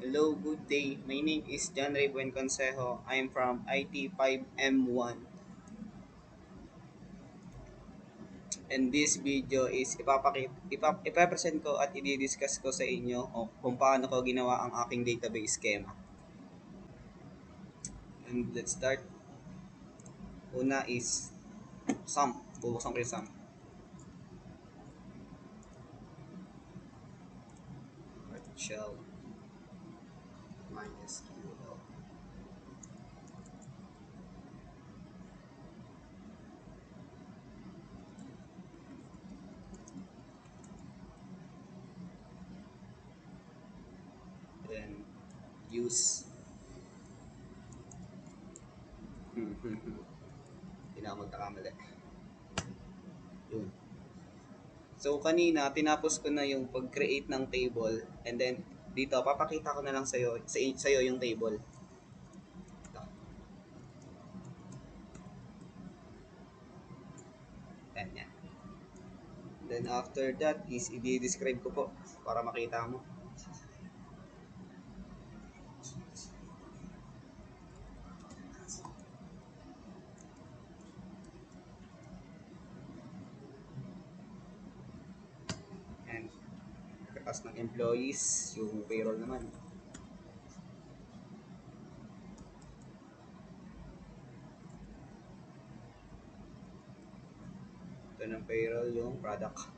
Hello, good day. My name is John Ray Buen Consejo. I am from IT5M1. And this video is ipapresent ko at i-discuss ko sa inyo kung paano ko ginawa ang aking database schema. And let's start. Una is sum. Bubuksan ko yung sum. Shell MySQL. Then use. Hindi na ako magkakamali. Yun. So kanina tinapos ko na yung pag-create ng table, and then dito papakita ko na lang sa'yo yung table. Ito. Yan. Then after that is i-describe ko po para makita mo. And pagkatas ng employees, yung payroll naman. Ito ng payroll, yung product.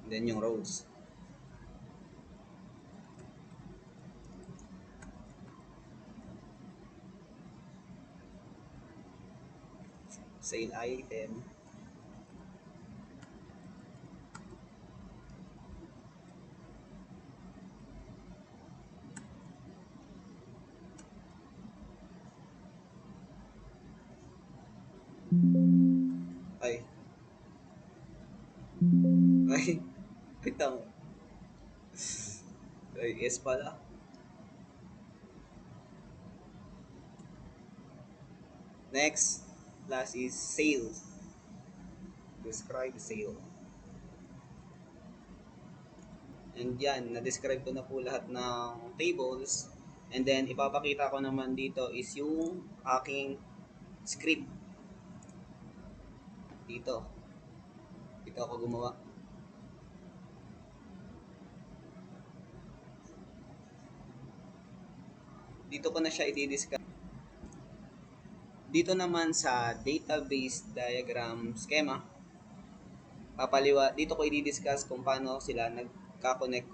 And then yung rows. Sale item. Ay. Wait lang. Ay, yes pala. Next, last is sales. Describe sale. And yan, na-describe ko na po lahat ng tables. And then, ipapakita ko naman dito is yung aking script. Dito. Dito ako gumawa. Dito ko na siya i-discuss. Dito naman sa database diagram schema, dito ko i-discuss kung paano sila nagka-connect.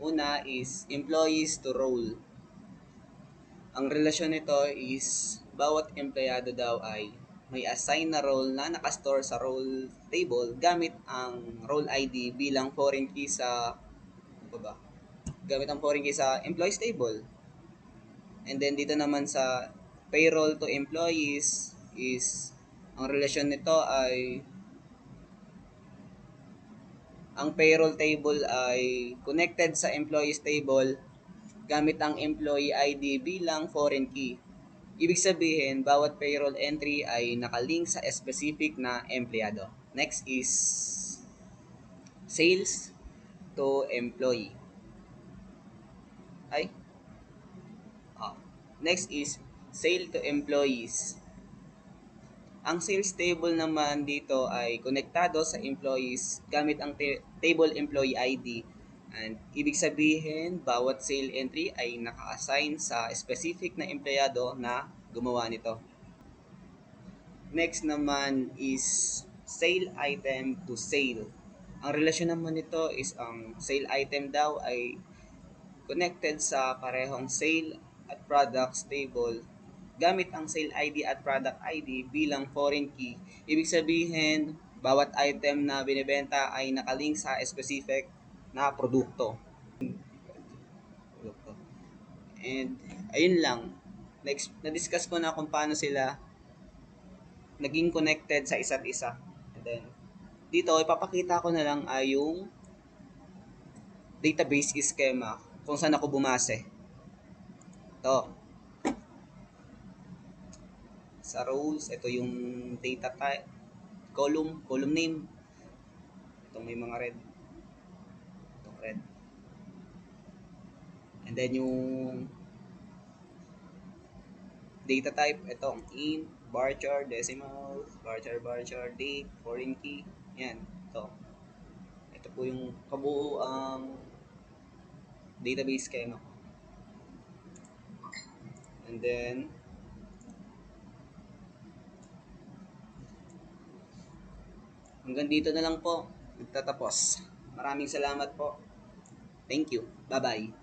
Una is employees to role. Ang relasyon nito is bawat empleyado daw ay may assign na role na nakastore sa role table gamit ang role ID bilang foreign key sa gamit ang foreign key sa employees table. And then dito naman sa payroll to employees is ang relasyon nito ay ang payroll table ay connected sa employees table gamit ang employee ID bilang foreign key. Ibig sabihin, bawat payroll entry ay nakalink sa specific na empleyado. Next is sales to employee. Next is sale to employees. Ang sales table naman dito ay konektado sa employees gamit ang table employee ID. And ibig sabihin, bawat sale entry ay naka-assign sa specific na empleyado na gumawa nito. Next naman is sale item to sale. Ang relasyon naman nito is ang sale item daw ay connected sa parehong sale at products table gamit ang sale ID at product ID bilang foreign key. Ibig sabihin, bawat item na binibenta ay nakalink sa specific na produkto. And ayun lang. Next, na-discuss ko na kung paano sila naging connected sa isa't isa. And then, dito, ipapakita ko na lang ay yung database schema kung saan ako bumase. Ito. Sa roles, ito yung data type. column name. Itong may mga red. Itong red. And then yung data type, itong int, varchar, decimal, varchar, date, foreign key. Yan, ito. Ito po yung kabuuang database schema. And then, hanggang dito na lang po. Nagtatapos. Maraming salamat po. Thank you. Bye-bye.